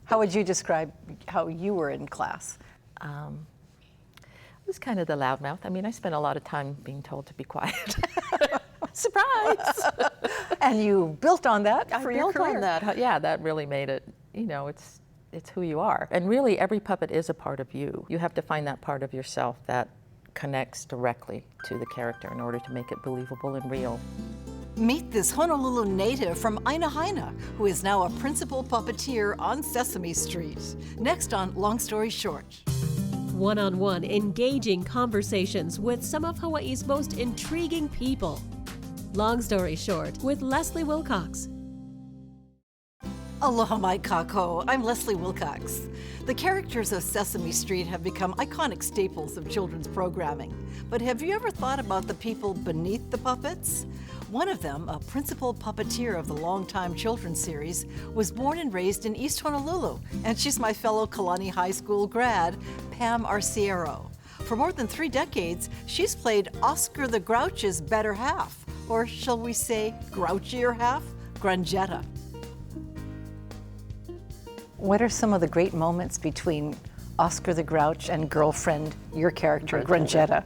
How would you describe how you were in class? I was kind of the loudmouth. I mean, I spent a lot of time being told to be quiet. Surprise! And you built on that for your career. I built on that. Yeah, that really made it, you know, it's who you are. And really, every puppet is a part of you. You have to find that part of yourself that connects directly to the character in order to make it believable and real. Meet this Honolulu native from ʻāina Haina, who is now a principal puppeteer on Sesame Street. Next on Long Story Short. One-on-one engaging conversations with some of Hawaii's most intriguing people. Long Story Short with Leslie Wilcox. Aloha mai kako, I'm Leslie Wilcox. The characters of Sesame Street have become iconic staples of children's programming. But have you ever thought about the people beneath the puppets? One of them, a principal puppeteer of the Longtime Children's series, was born and raised in East Honolulu, and she's my fellow Kalani High School grad, Pam Arciero. For more than 3 decades, she's played Oscar the Grouch's better half, or shall we say grouchier half, Grundgetta. What are some of the great moments between Oscar the Grouch and girlfriend, your character, Grundgetta?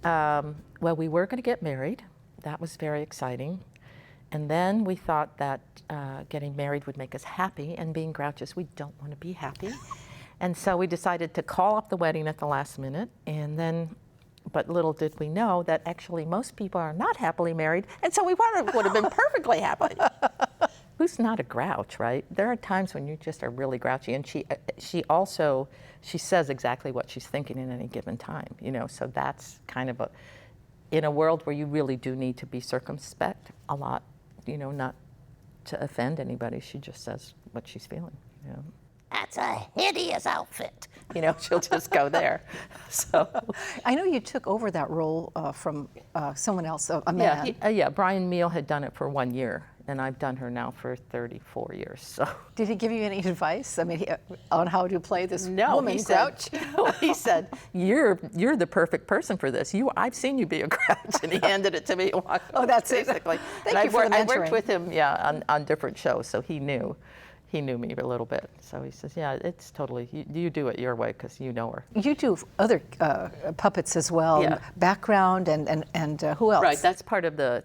Well, we were going to get married. That was very exciting. And then we thought that getting married would make us happy, and being grouches, we don't want to be happy. And so we decided to call off the wedding at the last minute, and then, but little did we know that actually most people are not happily married, and so we would have been perfectly happy. Who's not a grouch, right? There are times when you just are really grouchy, and she says exactly what she's thinking in any given time, you know, so that's kind of in a world where you really do need to be circumspect a lot, you know, not to offend anybody, she just says what she's feeling, you know. That's a hideous outfit. You know, she'll just go there. So, I know you took over that role from someone else, a man. Yeah, Brian Meal had done it for 1 year, and I've done her now for 34 years. So, did he give you any advice? I mean, on how to play this no, woman grouch? He said, "You're the perfect person for this. I've seen you be a grouch," and he handed it to me. Oh, that's basically. Thank you for the mentoring. I worked with him, on different shows, so he knew. He knew me a little bit, so he says, yeah, it's totally, you do it your way because you know her. You do other puppets as well, yeah. Background and who else? Right, that's part of the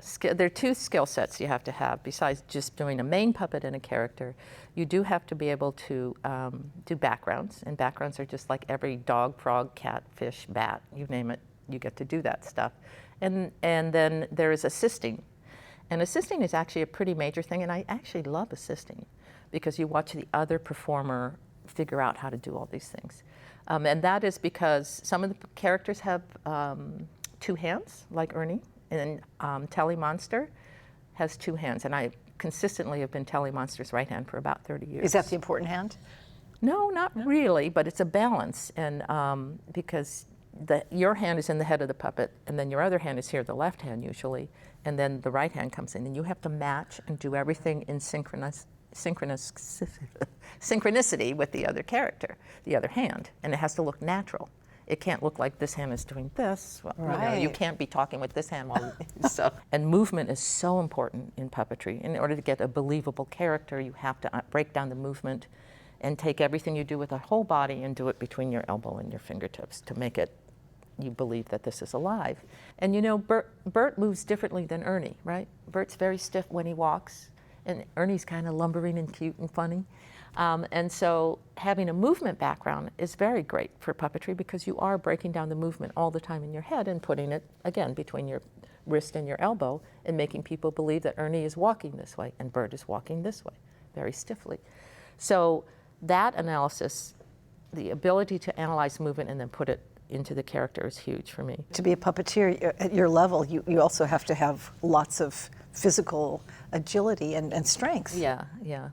skill. There are 2 skill sets you have to have besides just doing a main puppet and a character. You do have to be able to do backgrounds, and backgrounds are just like every dog, frog, cat, fish, bat, you name it, you get to do that stuff. And then there is assisting. And assisting is actually a pretty major thing, and I actually love assisting because you watch the other performer figure out how to do all these things. And that is because some of the characters have 2 hands, like Ernie, and Telly Monster has 2 hands, and I consistently have been Telly Monster's right hand for about 30 years. Is that the important hand? No, not really, but it's a balance, and because your hand is in the head of the puppet, and then your other hand is here, the left hand usually, and then the right hand comes in, and you have to match and do everything in synchronicity with the other character, the other hand, and it has to look natural. It can't look like this hand is doing this. Well, right. You know, you can't be talking with this hand while so. And movement is so important in puppetry. In order to get a believable character, you have to break down the movement and take everything you do with the whole body and do it between your elbow and your fingertips to make it, you believe that this is alive. And you know, Bert moves differently than Ernie, right? Bert's very stiff when he walks, and Ernie's kind of lumbering and cute and funny. And so having a movement background is very great for puppetry because you are breaking down the movement all the time in your head and putting it, again, between your wrist and your elbow and making people believe that Ernie is walking this way and Bert is walking this way, very stiffly. So that analysis, the ability to analyze movement and then put it into the character is huge for me. To be a puppeteer at your level, you also have to have lots of physical agility and strength. Yeah,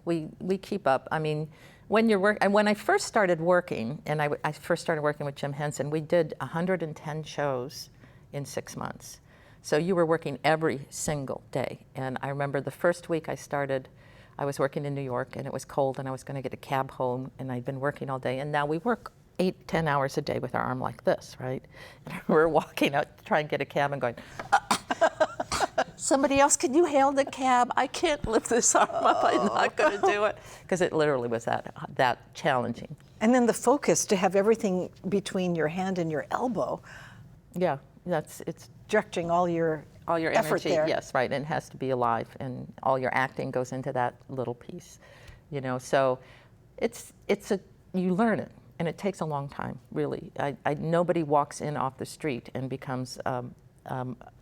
we keep up. I mean, when I first started working, and I first started working with Jim Henson, we did 110 shows in 6 months. So you were working every single day. And I remember the first week I was working in New York, and it was cold, and I was going to get a cab home, and I'd been working all day, and now we work 8-10 hours a day with our arm like this, right? And we're walking out to try and get a cab and going, somebody else, can you hail the cab? I can't lift this arm up, I'm not gonna do it. Because it literally was that challenging. And then the focus to have everything between your hand and your elbow. Yeah, it's Directing all your effort energy, there. yes, right, and it has to be alive, and all your acting goes into that little piece, you know. So you learn it, and it takes a long time, really. Nobody walks in off the street and becomes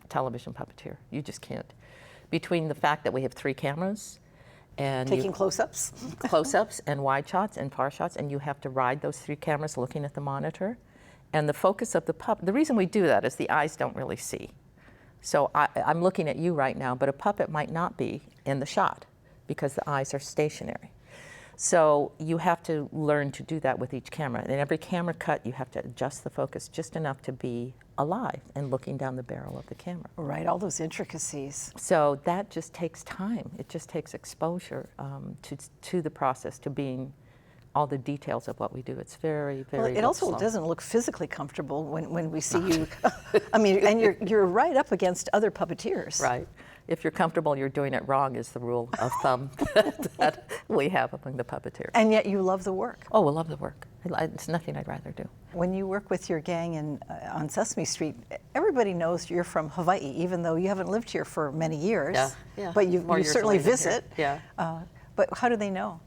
television puppeteer. You just can't. Between the fact that we have 3 cameras, and Taking close-ups. close-ups and wide shots and far shots, and you have to ride those 3 cameras looking at the monitor. And the focus of the puppet, the reason we do that is the eyes don't really see. So I'm looking at you right now, but a puppet might not be in the shot because the eyes are stationary. So you have to learn to do that with each camera. And in every camera cut, you have to adjust the focus just enough to be alive and looking down the barrel of the camera. Right, all those intricacies. So that just takes time. It just takes exposure to the process, to being all the details of what we do. It's very, very Well, it also slow. doesn't look physically comfortable when we see you. I mean, and you're right up against other puppeteers. Right. If you're comfortable, you're doing it wrong is the rule of thumb that we have among the puppeteers. And yet you love the work. Oh, I love the work. It's nothing I'd rather do. When you work with your gang on Sesame Street, everybody knows you're from Hawaii, even though you haven't lived here for many years. Yeah. But you More years certainly than I lived visit. here. But how do they know?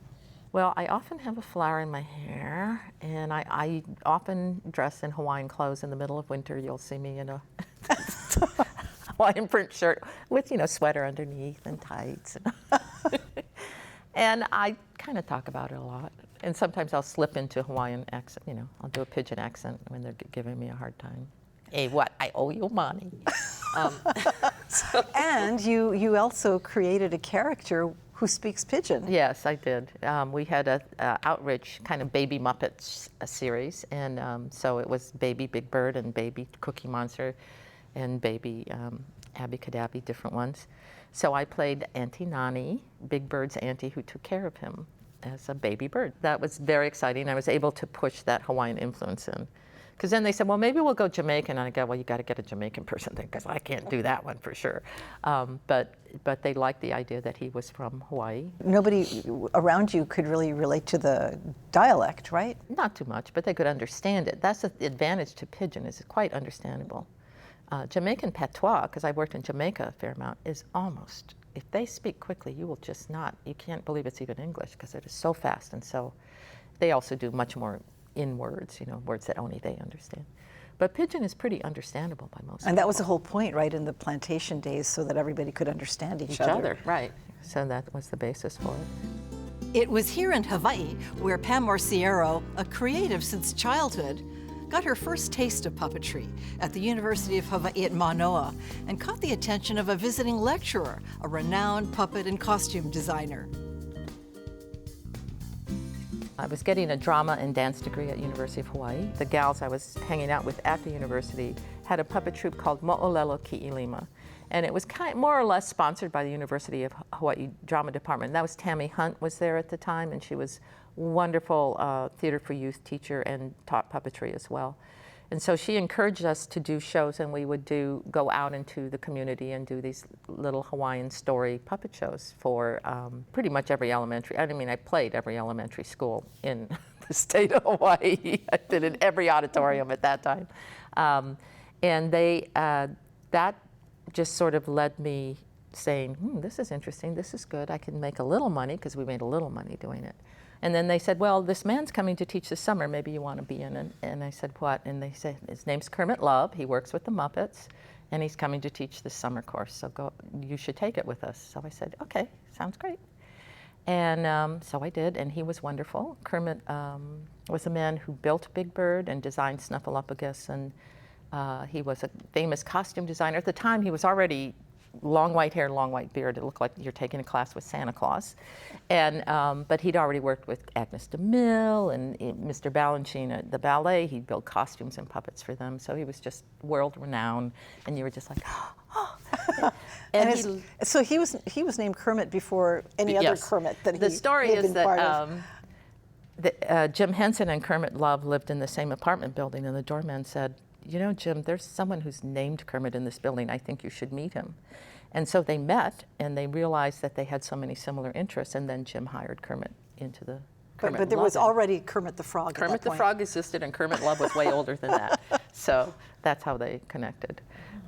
Well, I often have a flower in my hair, and I often dress in Hawaiian clothes. In the middle of winter, you'll see me in a Hawaiian print shirt with, sweater underneath and tights. And I kind of talk about it a lot. And sometimes I'll slip into Hawaiian accent, I'll do a pidgin accent when they're giving me a hard time. Hey, what? I owe you money. And you also created a character who speaks pidgin. Yes, I did. We had a outreach kind of Baby Muppets series, and so it was Baby Big Bird and Baby Cookie Monster and Baby Abby Cadabby, different ones. So I played Auntie Nani, Big Bird's auntie who took care of him as a baby bird. That was very exciting. I was able to push that Hawaiian influence in. Because then they said, well, maybe we'll go Jamaican. And I go, well, you got to get a Jamaican person there because I can't do that one for sure. But they liked the idea that he was from Hawaii. Nobody around you could really relate to the dialect, right? Not too much, but they could understand it. That's the advantage to pidgin, is it's quite understandable. Jamaican patois, because I worked in Jamaica a fair amount, is almost, if they speak quickly, you can't believe it's even English because it is so fast. And so they also do much more in words, words that only they understand. But pidgin is pretty understandable by most people. And that was the whole point, right, in the plantation days, so that everybody could understand each other. Right. So that was the basis for it. It was here in Hawaii where Pam Arciero, a creative since childhood, got her first taste of puppetry at the University of Hawaiʻi at Mānoa and caught the attention of a visiting lecturer, a renowned puppet and costume designer. I was getting a drama and dance degree at University of Hawaiʻi. The gals I was hanging out with at the university had a puppet troupe called Mo'olelo Ki'ilima. And it was more or less sponsored by the University of Hawaiʻi Drama Department. That was Tammy Hunt was there at the time, and she was a wonderful theater for youth teacher and taught puppetry as well. And so she encouraged us to do shows, and we would go out into the community and do these little Hawaiian story puppet shows for pretty much every elementary. I played every elementary school in the state of Hawaii. I did in every auditorium at that time. And that just sort of led me saying, this is interesting, this is good, I can make a little money, because we made a little money doing it. And then they said, well, this man's coming to teach this summer, maybe you want to be in it. And I said, what? And they said, his name's Kermit Love, he works with the Muppets, and he's coming to teach this summer course, so you should take it with us. So I said, okay, sounds great. And so I did, and he was wonderful. Kermit was a man who built Big Bird and designed Snuffleupagus, and he was a famous costume designer. At the time, he was already long white hair, long white beard. It looked like you're taking a class with Santa Claus. And, but he'd already worked with Agnes DeMille and Mr. Balanchine at the ballet. He'd built costumes and puppets for them. So he was just world renowned. And you were just like, oh. And so he was named Kermit before any other Kermit that he The story is that Jim Henson and Kermit Love lived in the same apartment building, and the doorman said, Jim, there's someone who's named Kermit in this building. I think you should meet him. And so they met, and they realized that they had so many similar interests, and then Jim hired Kermit into the Kermit But there was already Kermit the Frog at that Kermit the point. Frog existed, and Kermit Love was way older than that. So that's how they connected.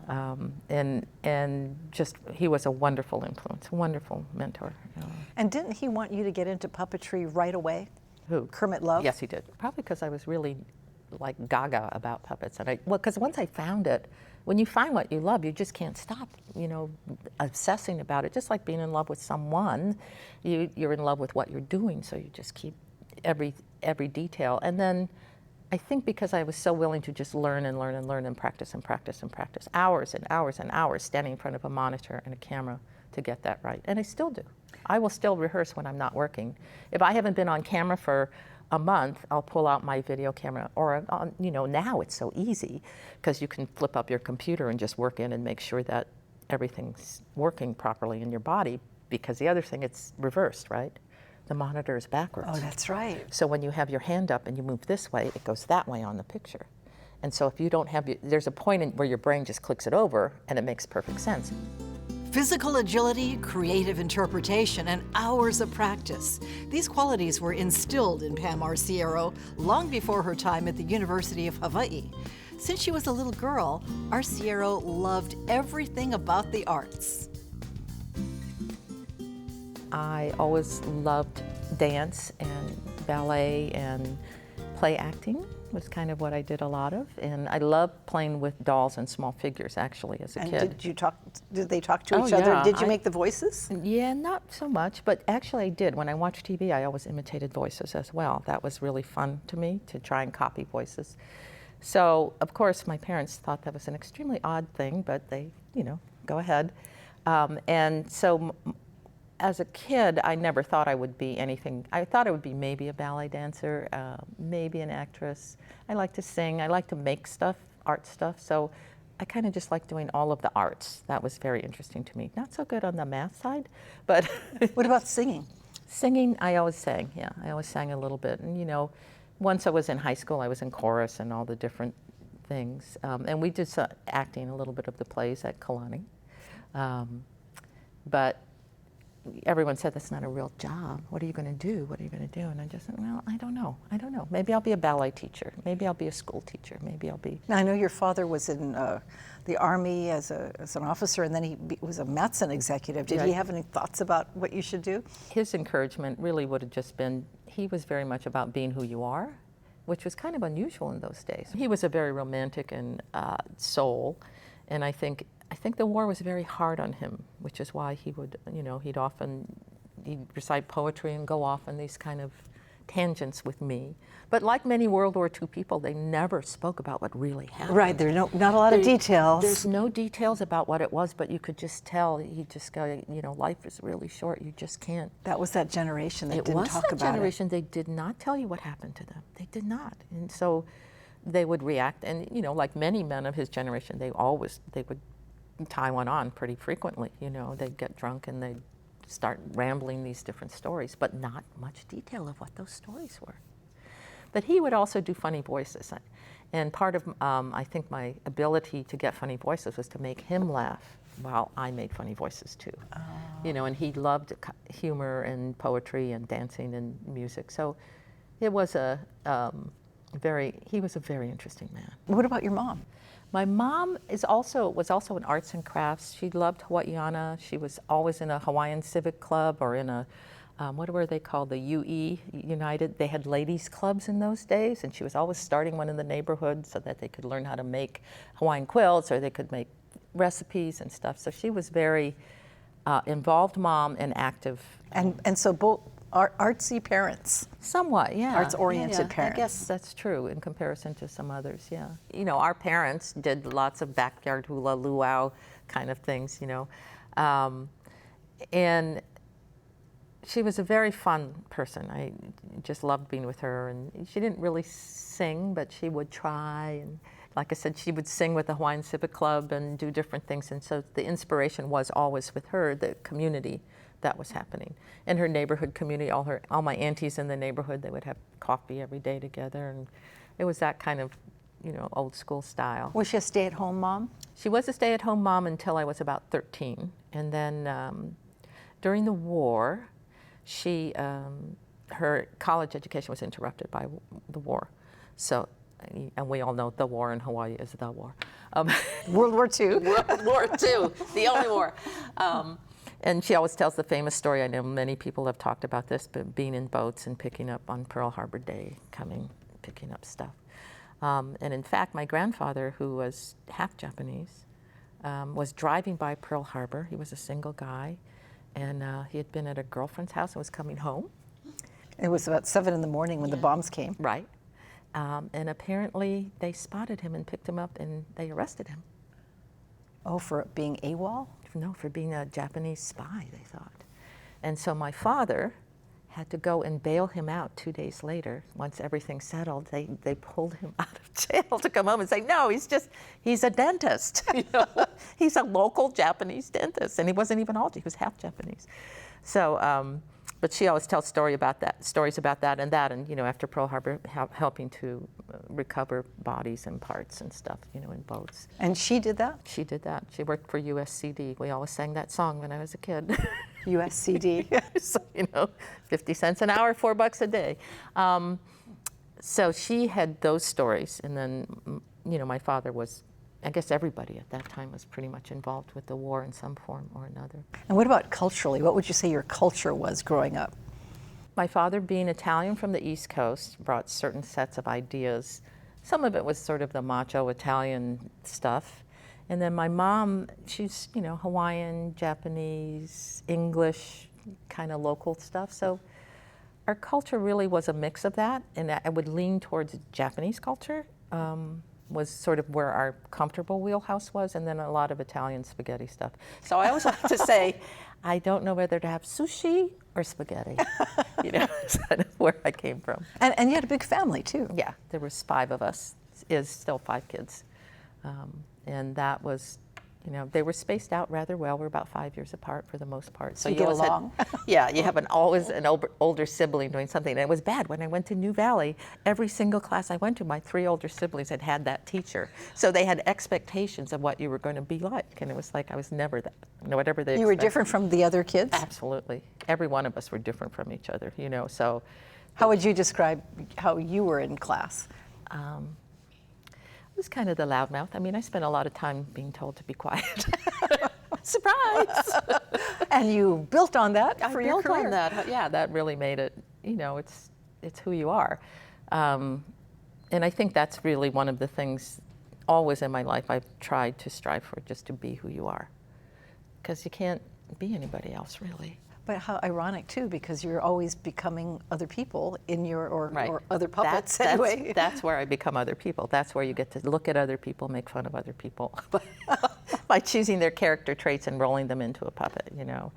And just, he was a wonderful influence, wonderful mentor. And didn't he want you to get into puppetry right away? Who? Kermit Love? Yes, he did. Probably because I was really like gaga about puppets. And because once I found it, when you find what you love, you just can't stop, obsessing about it. Just like being in love with someone, you're in love with what you're doing, so you just keep every detail. And then I think because I was so willing to just learn and learn and learn and practice and practice and practice, hours and hours and hours standing in front of a monitor and a camera to get that right. And I still do. I will still rehearse when I'm not working. If I haven't been on camera for a month, I'll pull out my video camera, or now it's so easy because you can flip up your computer and just work in and make sure that everything's working properly in your body, because the other thing, it's reversed, right? The monitor is backwards. Oh, that's right. So when you have your hand up and you move this way, it goes that way on the picture. And so if you don't have, there's a point where your brain just clicks it over and it makes perfect sense. Physical agility, creative interpretation, and hours of practice. These qualities were instilled in Pam Arciero long before her time at the University of Hawaiʻi. Since she was a little girl, Arciero loved everything about the arts. I always loved dance and ballet and play acting was kind of what I did a lot of. And I loved playing with dolls and small figures, actually, as a kid. Did they talk to each Oh, other? yeah. Did you make the voices? Yeah, not so much, but actually I did. When I watched TV, I always imitated voices as well. That was really fun to me, to try and copy voices. So, of course, my parents thought that was an extremely odd thing, but they, go ahead. And so, as a kid, I never thought I would be anything. I thought I would be maybe a ballet dancer, maybe an actress. I like to sing. I like to make stuff, art stuff. So I kind of just like doing all of the arts. That was very interesting to me. Not so good on the math side, but What about singing? Singing, I always sang. Yeah, I always sang a little bit. And once I was in high school, I was in chorus and all the different things. And we did some acting, a little bit of the plays at Kalani. But everyone said, that's not a real job. What are you going to do? What are you going to do? And I just said, well, I don't know. Maybe I'll be a ballet teacher. Maybe I'll be a school teacher. Maybe I'll be. Now, I know your father was in the Army as an officer, and then he was a Matson executive. Did he have any thoughts about what you should do? His encouragement really would have just been, he was very much about being who you are, which was kind of unusual in those days. He was a very romantic and soul, and I think the war was very hard on him, which is why he would, he'd recite poetry and go off on these kind of tangents with me. But like many World War II people, they never spoke about what really happened. Right, there's not a lot of details. There's no details about what it was, but you could just tell, he'd just go, life is really short, you just can't. That was that generation that didn't talk about it. It was that generation, they did not tell you what happened to them. They did not. And so they would react, and like many men of his generation, they would tie one on pretty frequently. They'd get drunk and they'd start rambling these different stories, but not much detail of what those stories were. But he would also do funny voices. And part of, I think, my ability to get funny voices was to make him laugh while I made funny voices too. Oh. And he loved humor and poetry and dancing and music. So it was he was a very interesting man. What about your mom? My mom was also in arts and crafts. She loved Hawaiʻiana. She was always in a Hawaiian Civic Club or in a, what were they called, the UE, United. They had ladies' clubs in those days, and she was always starting one in the neighborhood so that they could learn how to make Hawaiian quilts or they could make recipes and stuff. So she was very involved mom and active. And so both artsy parents. Somewhat, yeah. Arts-oriented parents. I guess that's true in comparison to some others, yeah. Our parents did lots of backyard hula luau kind of things, and she was a very fun person. I just loved being with her, and she didn't really sing, but she would try, and like I said, she would sing with the Hawaiian Civic Club and do different things, and so the inspiration was always with her, the community that was happening. In her neighborhood community, all my aunties in the neighborhood, they would have coffee every day together, and it was that kind of, old school style. Was she a stay-at-home mom? She was a stay-at-home mom until I was about 13, And then during the war, her college education was interrupted by the war. So, and we all know the war in Hawaii is the war. World War II. World War II, the only war. And she always tells the famous story, I know many people have talked about this, but being in boats and picking up on Pearl Harbor Day, picking up stuff. And in fact, my grandfather, who was half Japanese, was driving by Pearl Harbor. He was a single guy, and he had been at a girlfriend's house and was coming home. It was about 7 in the morning when the bombs came. Right. And apparently they spotted him and picked him up and they arrested him. Oh, for being AWOL? No, for being a Japanese spy, they thought. And so my father had to go and bail him out 2 days later. Once everything settled, they pulled him out of jail to come home and say, no, he's a dentist. You know? He's a local Japanese dentist. And he wasn't even Algie, he was half Japanese. So, but she always tells stories about that, and you know, after Pearl Harbor, helping to recover bodies and parts and stuff, you know, in boats. And she did that? She did that. She worked for USCD. We always sang that song when I was a kid. USCD. So, you know, 50 cents an hour, $4 a day. So she had those stories, and then, you know, my father was, I guess everybody at that time was pretty much involved with the war in some form or another. And what about culturally? What would you say your culture was growing up? My father, being Italian from the East Coast, brought certain sets of ideas. Some of it was sort of the macho Italian stuff. And then my mom, she's, you know, Hawaiian, Japanese, English, kind of local stuff. So our culture really was a mix of that. And I would lean towards Japanese culture. Was sort of where our comfortable wheelhouse was, and then a lot of Italian spaghetti stuff. So I always like to say, I don't know whether to have sushi or spaghetti. You know, that's kind of where I came from. And you had a big family too. Yeah, there was 5 of us, is still 5 kids. And that was, you know, they were spaced out rather well. We're about 5 years apart for the most part. So you get along. Yeah, you have always an older sibling doing something. And it was bad. When I went to New Valley, every single class I went to, my 3 older siblings had that teacher. So they had expectations of what you were going to be like. And it was like I was never that. You know, whatever they You were different from the other kids? Absolutely. Every one of us were different from each other, you know. So how would you describe how you were in class? I was kind of the loudmouth. I mean, I spent a lot of time being told to be quiet. Surprise! And you built on that for your career. I built on that. Yeah, that really made it, you know, it's who you are. And I think that's really one of the things always in my life I've tried to strive for, just to be who you are. Because you can't be anybody else, really. But how ironic too, because you're always becoming other people in your, or other puppets anyway. That's where I become other people. That's where you get to look at other people, make fun of other people by choosing their character traits and rolling them into a puppet, you know.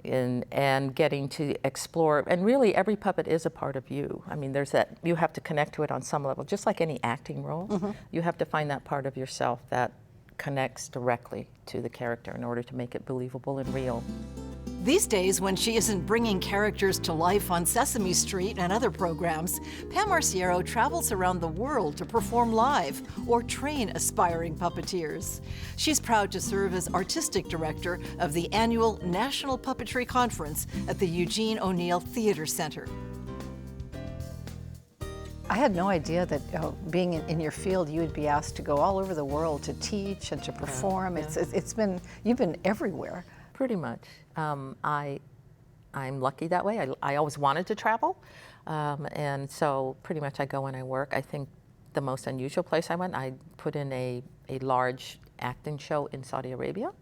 And getting to explore, and really every puppet is a part of you. I mean, there's that, you have to connect to it on some level, just like any acting role. Mm-hmm. You have to find that part of yourself that connects directly to the character in order to make it believable and real. These days, when she isn't bringing characters to life on Sesame Street and other programs, Pam Arciero travels around the world to perform live or train aspiring puppeteers. She's proud to serve as artistic director of the annual National Puppetry Conference at the Eugene O'Neill Theater Center. I had no idea that being in your field, you would be asked to go all over the world to teach and to perform. Yeah. You've been everywhere. Pretty much. I'm lucky that way. I always wanted to travel, and so pretty much I go when I work. I think the most unusual place I went, I put in a large acting show in Saudi Arabia,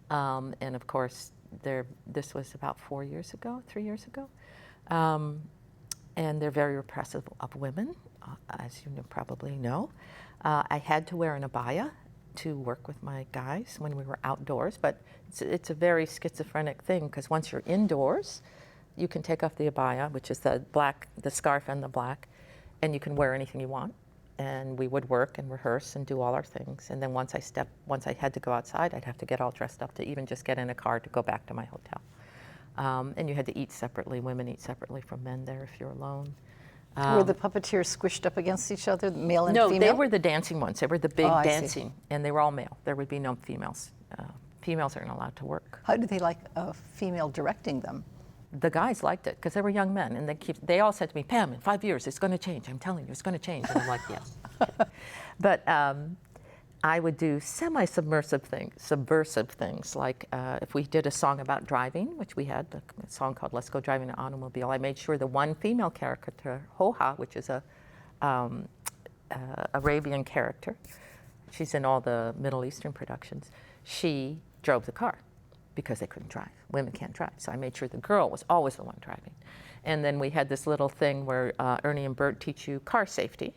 and of course this was about 3 years ago. And they're very repressive of women, as you probably know. I had to wear an abaya to work with my guys when we were outdoors, but it's a very schizophrenic thing, because once you're indoors, you can take off the abaya, which is the scarf and the black, and you can wear anything you want. And we would work and rehearse and do all our things. And then once I had to go outside, I'd have to get all dressed up to even just get in a car to go back to my hotel. And you had to eat separately. Women eat separately from men there if you're alone. Were the puppeteers squished up against each other, male and female? No, they were the dancing ones. They were the big dancing, and they were all male. There would be no females females aren't allowed to work. How do they like a female directing them? The guys liked it because they were young men, and they all said to me, Pam, in 5 years it's going to change. I'm telling you, it's going to change. And I'm like, yes. But I would do semi-subversive things, like if we did a song about driving, which we had a song called Let's Go Driving an Automobile, I made sure the one female character, Hoha, which is a Arabian character, she's in all the Middle Eastern productions, she drove the car because they couldn't drive. Women can't drive. So I made sure the girl was always the one driving. And then we had this little thing where Ernie and Bert teach you car safety.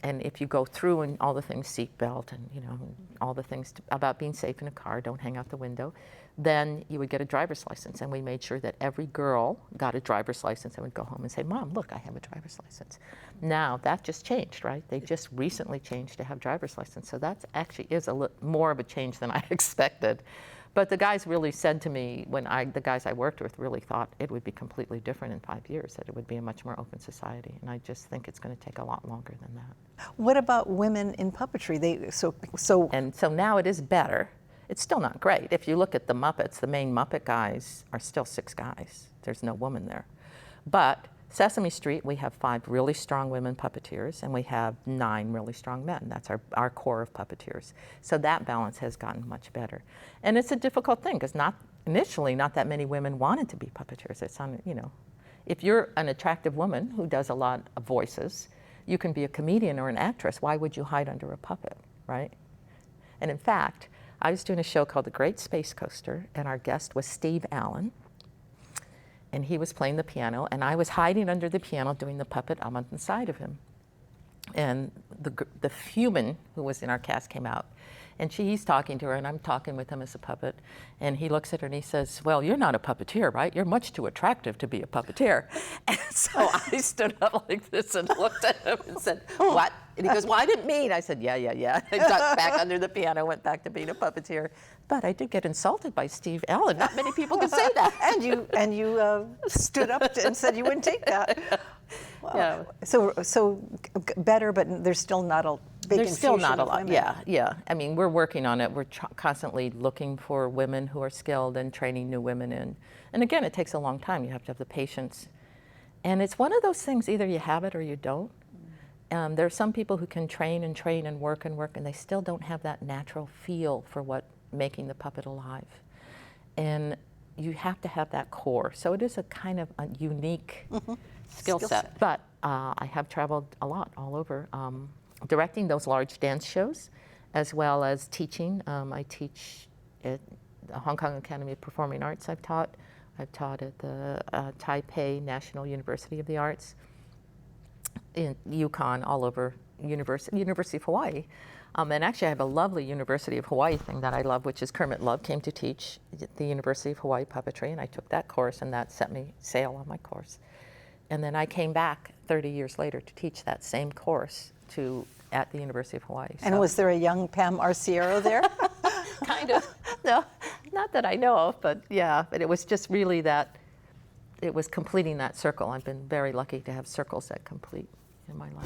And if you go through and all the things, seatbelt and, you know, all the things about being safe in a car, don't hang out the window, then you would get a driver's license. And we made sure that every girl got a driver's license and would go home and say, Mom, look, I have a driver's license. Now, that just changed, right? They just recently changed to have driver's license. So that actually is more of a change than I expected. But the guys really said to me, the guys I worked with really thought it would be completely different in 5 years, that it would be a much more open society. And I just think it's going to take a lot longer than that. What about women in puppetry? So now it is better. It's still not great. If you look at the Muppets, the main Muppet guys are still 6 guys. There's no woman there. But Sesame Street, we have 5 really strong women puppeteers, and we have 9 really strong men. That's our core of puppeteers. So that balance has gotten much better. And it's a difficult thing, because initially not that many women wanted to be puppeteers. It's if you're an attractive woman who does a lot of voices, you can be a comedian or an actress. Why would you hide under a puppet, right? And in fact, I was doing a show called The Great Space Coaster, and our guest was Steve Allen. And he was playing the piano, and I was hiding under the piano doing the puppet. I'm on the side of him. And the human who was in our cast came out, and he's talking to her, and I'm talking with him as a puppet. And he looks at her and he says, well, you're not a puppeteer, right? You're much too attractive to be a puppeteer. And so I stood up like this and looked at him and said, what? And he goes, well, I didn't mean. I said, yeah. I ducked back under the piano, went back to being a puppeteer. But I did get insulted by Steve Allen. Not many people can say that. and you stood up and said you wouldn't take that. Wow. Yeah. So better, but there's still not a big There's still not a of lot. women. Yeah. I mean, we're working on it. We're constantly looking for women who are skilled and training new women in. And again, it takes a long time. You have to have the patience. And it's one of those things, either you have it or you don't. There are some people who can train and work, and they still don't have that natural feel for what making the puppet alive. And you have to have that core. So it is a kind of a unique skill set. But I have traveled a lot all over, directing those large dance shows, as well as teaching. I teach at the Hong Kong Academy of Performing Arts. I've taught at the Taipei National University of the Arts, in Yukon, all over University of Hawaiʻi. And actually I have a lovely University of Hawaiʻi thing that I love, which is Kermit Love came to teach at the University of Hawaiʻi puppetry, and I took that course, and that set me sail on my course. And then I came back 30 years later to teach that same course at the University of Hawaiʻi. And was there a young Pam Arciero there? Kind of. No, not that I know of, but yeah. But it was just really that, it was completing that circle. I've been very lucky to have circles that complete in my life.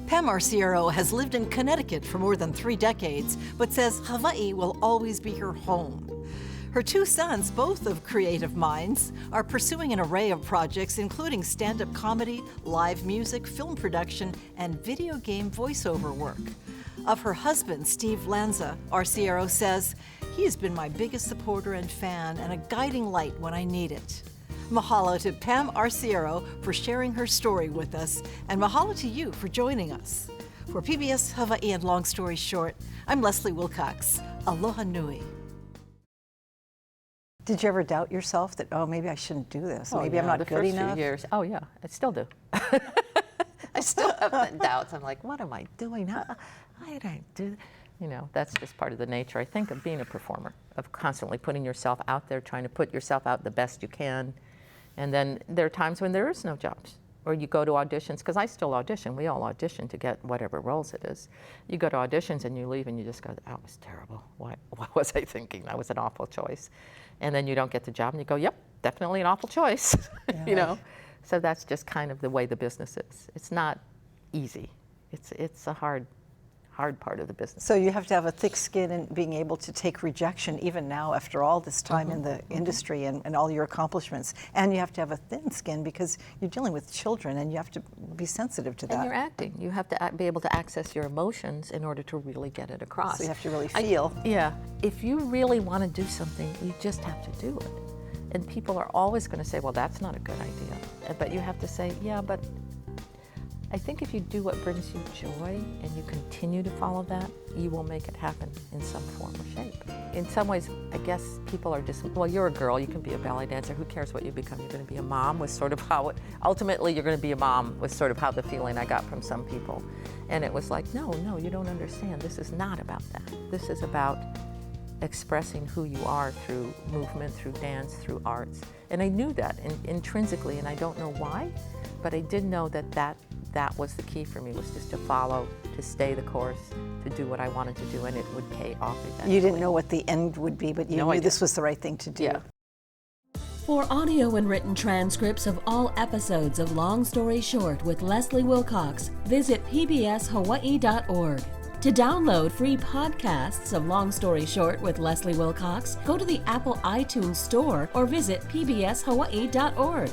Pam Arciero has lived in Connecticut for more than 3 decades, but says Hawaii will always be her home. Her 2 sons, both of creative minds, are pursuing an array of projects, including stand-up comedy, live music, film production, and video game voiceover work. Of her husband, Steve Lanza, Arciero says, he has been my biggest supporter and fan, and a guiding light when I need it. Mahalo to Pam Arciero for sharing her story with us, and mahalo to you for joining us. For PBS Hawaii and Long Story Short, I'm Leslie Wilcox. Aloha nui. Did you ever doubt yourself that, maybe I shouldn't do this? Maybe I'm not good enough? The first few years. Oh yeah, I still do. I still have doubts. I'm like, what am I doing? Why did I do that? That's just part of the nature, I think, of being a performer, of constantly putting yourself out there, trying to put yourself out the best you can. And then there are times when there is no jobs, or you go to auditions, because I still audition. We all audition to get whatever roles it is. You go to auditions and you leave and you just go, that was terrible. What was I thinking? That was an awful choice. And then you don't get the job and you go, yep, definitely an awful choice. Yeah. So that's just kind of the way the business is. It's not easy. It's a hard hard part of the business. So you have to have a thick skin and being able to take rejection even now after all this time in the industry and all your accomplishments. And you have to have a thin skin because you're dealing with children and you have to be sensitive to that. And you're acting. You have to be able to access your emotions in order to really get it across. So you have to really feel. Yeah. If you really want to do something, you just have to do it. And people are always going to say, well, that's not a good idea. But you have to say, yeah, but I think if you do what brings you joy and you continue to follow that, you will make it happen in some form or shape. In some ways, I guess people are just, well, you're a girl, you can be a ballet dancer, who cares what you become? You're going to be a mom was sort of how ultimately you're going to be a mom was sort of how the feeling I got from some people. And it was like, no, you don't understand. This is not about that. This is about expressing who you are through movement, through dance, through arts. And I knew that intrinsically, and I don't know why, but I did know that was the key for me, was just to follow, to stay the course, to do what I wanted to do, and it would pay off eventually. You didn't know what the end would be, but you knew this was the right thing to do. Yeah. For audio and written transcripts of all episodes of Long Story Short with Leslie Wilcox, visit pbshawaii.org. To download free podcasts of Long Story Short with Leslie Wilcox, go to the Apple iTunes Store or visit pbshawaii.org.